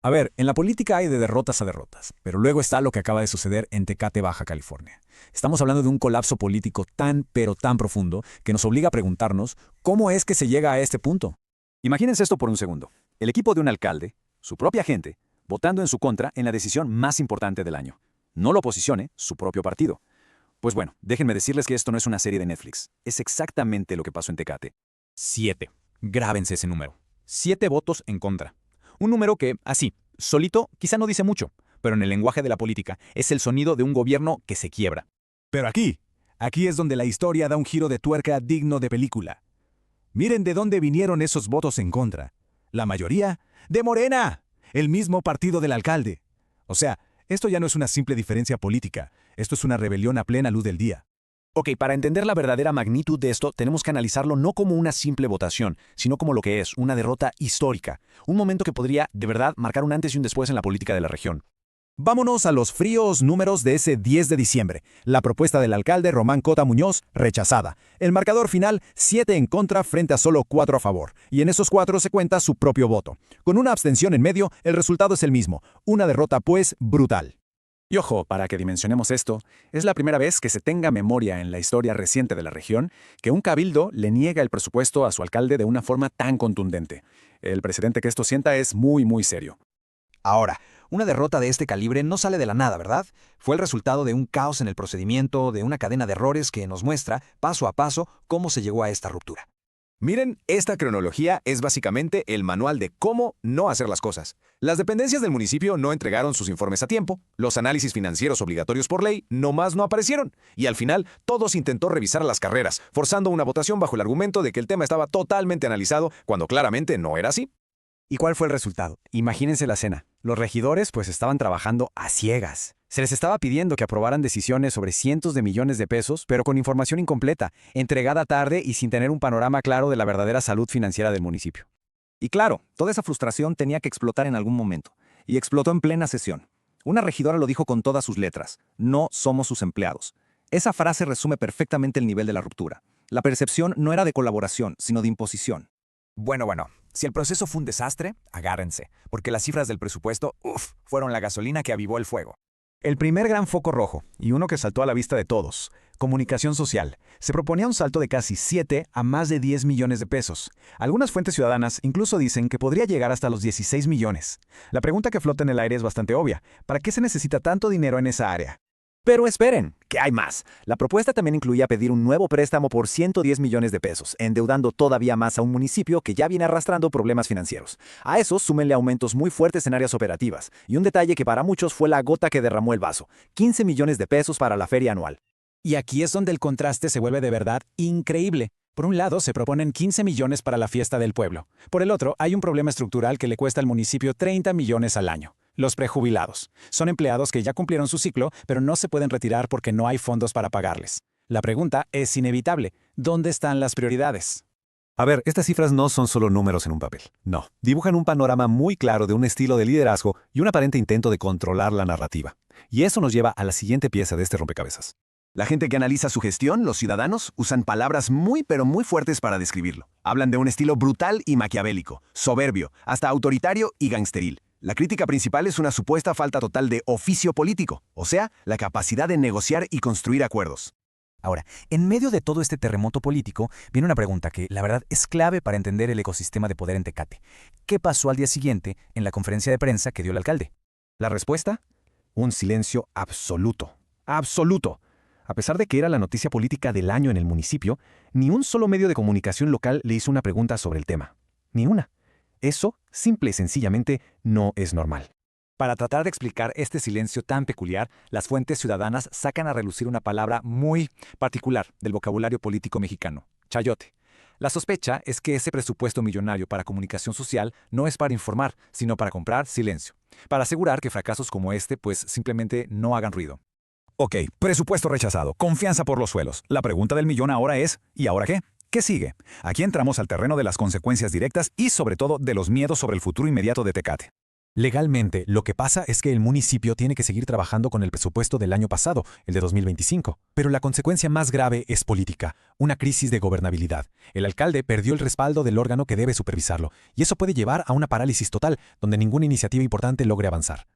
A ver, en la política hay de derrotas a derrotas, pero luego está lo que acaba de suceder en Tecate, Baja California. Estamos hablando de un colapso político tan, pero tan profundo, que nos obliga a preguntarnos cómo es que se llega a este punto. Imagínense esto por un segundo. El equipo de un alcalde, su propia gente, votando en su contra en la decisión más importante del año. No lo oposicione, su propio partido. Pues bueno, déjenme decirles que esto no es una serie de Netflix. Es exactamente lo que pasó en Tecate. 7. Grábense ese número. 7 votos en contra. Un número que, así, solito, quizá no dice mucho, pero en el lenguaje de la política es el sonido de un gobierno que se quiebra. Pero aquí es donde la historia da un giro de tuerca digno de película. Miren de dónde vinieron esos votos en contra. La mayoría, de Morena, el mismo partido del alcalde. O sea, esto ya no es una simple diferencia política, esto es una rebelión a plena luz del día. Ok, para entender la verdadera magnitud de esto, tenemos que analizarlo no como una simple votación, sino como lo que es, una derrota histórica. Un momento que podría, de verdad, marcar un antes y un después en la política de la región. Vámonos a los fríos números de ese 10 de diciembre. La propuesta del alcalde Román Cota Muñoz, rechazada. El marcador final, 7 en contra frente a solo 4 a favor. Y en esos 4 se cuenta su propio voto. Con una abstención en medio, el resultado es el mismo. Una derrota, pues, brutal. Y ojo, para que dimensionemos esto, es la primera vez que se tenga memoria en la historia reciente de la región que un cabildo le niega el presupuesto a su alcalde de una forma tan contundente. El precedente que esto sienta es muy, muy serio. Ahora, una derrota de este calibre no sale de la nada, ¿verdad? Fue el resultado de un caos en el procedimiento, de una cadena de errores que nos muestra, paso a paso, cómo se llegó a esta ruptura. Miren, esta cronología es básicamente el manual de cómo no hacer las cosas. Las dependencias del municipio no entregaron sus informes a tiempo, los análisis financieros obligatorios por ley nomás no aparecieron, y al final todo se intentó revisar a las carreras, forzando una votación bajo el argumento de que el tema estaba totalmente analizado, cuando claramente no era así. ¿Y cuál fue el resultado? Imagínense la escena. Los regidores pues estaban trabajando a ciegas. Se les estaba pidiendo que aprobaran decisiones sobre cientos de millones de pesos, pero con información incompleta, entregada tarde y sin tener un panorama claro de la verdadera salud financiera del municipio. Y claro, toda esa frustración tenía que explotar en algún momento. Y explotó en plena sesión. Una regidora lo dijo con todas sus letras. No somos sus empleados. Esa frase resume perfectamente el nivel de la ruptura. La percepción no era de colaboración, sino de imposición. Bueno, si el proceso fue un desastre, agárrense, porque las cifras del presupuesto, fueron la gasolina que avivó el fuego. El primer gran foco rojo, y uno que saltó a la vista de todos, comunicación social. Se proponía un salto de casi 7 a más de 10 millones de pesos. Algunas fuentes ciudadanas incluso dicen que podría llegar hasta los 16 millones. La pregunta que flota en el aire es bastante obvia. ¿Para qué se necesita tanto dinero en esa área? Pero esperen, que hay más. La propuesta también incluía pedir un nuevo préstamo por 110 millones de pesos, endeudando todavía más a un municipio que ya viene arrastrando problemas financieros. A eso súmenle aumentos muy fuertes en áreas operativas, y un detalle que para muchos fue la gota que derramó el vaso, 15 millones de pesos para la feria anual. Y aquí es donde el contraste se vuelve de verdad increíble. Por un lado, se proponen 15 millones para la fiesta del pueblo. Por el otro, hay un problema estructural que le cuesta al municipio 30 millones al año. Los prejubilados. Son empleados que ya cumplieron su ciclo, pero no se pueden retirar porque no hay fondos para pagarles. La pregunta es inevitable. ¿Dónde están las prioridades? A ver, estas cifras no son solo números en un papel. No, dibujan un panorama muy claro de un estilo de liderazgo y un aparente intento de controlar la narrativa. Y eso nos lleva a la siguiente pieza de este rompecabezas. La gente que analiza su gestión, los ciudadanos, usan palabras muy pero muy fuertes para describirlo. Hablan de un estilo brutal y maquiavélico, soberbio, hasta autoritario y gangsteril. La crítica principal es una supuesta falta total de oficio político, o sea, la capacidad de negociar y construir acuerdos. Ahora, en medio de todo este terremoto político, viene una pregunta que, la verdad, es clave para entender el ecosistema de poder en Tecate. ¿Qué pasó al día siguiente en la conferencia de prensa que dio el alcalde? ¿La respuesta? Un silencio absoluto. ¡Absoluto! A pesar de que era la noticia política del año en el municipio, ni un solo medio de comunicación local le hizo una pregunta sobre el tema. Ni una. Eso, simple y sencillamente, no es normal. Para tratar de explicar este silencio tan peculiar, las fuentes ciudadanas sacan a relucir una palabra muy particular del vocabulario político mexicano: chayote. La sospecha es que ese presupuesto millonario para comunicación social no es para informar, sino para comprar silencio, para asegurar que fracasos como este pues simplemente no hagan ruido. Ok, presupuesto rechazado, confianza por los suelos. La pregunta del millón ahora es, ¿y ahora qué? ¿Qué sigue? Aquí entramos al terreno de las consecuencias directas y sobre todo de los miedos sobre el futuro inmediato de Tecate. Legalmente, lo que pasa es que el municipio tiene que seguir trabajando con el presupuesto del año pasado, el de 2025. Pero la consecuencia más grave es política, una crisis de gobernabilidad. El alcalde perdió el respaldo del órgano que debe supervisarlo, y eso puede llevar a una parálisis total, donde ninguna iniciativa importante logre avanzar.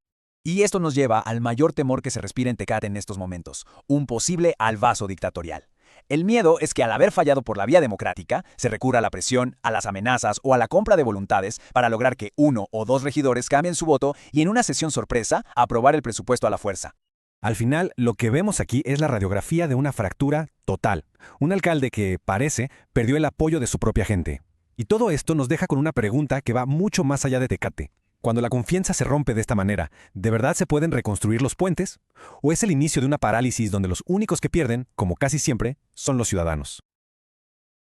Y esto nos lleva al mayor temor que se respira en Tecate en estos momentos, un posible albazo dictatorial. El miedo es que al haber fallado por la vía democrática, se recurra a la presión, a las amenazas o a la compra de voluntades para lograr que 1 o 2 regidores cambien su voto y en una sesión sorpresa aprobar el presupuesto a la fuerza. Al final, lo que vemos aquí es la radiografía de una fractura total. Un alcalde que, parece, perdió el apoyo de su propia gente. Y todo esto nos deja con una pregunta que va mucho más allá de Tecate. Cuando la confianza se rompe de esta manera, ¿de verdad se pueden reconstruir los puentes? ¿O es el inicio de una parálisis donde los únicos que pierden, como casi siempre, son los ciudadanos?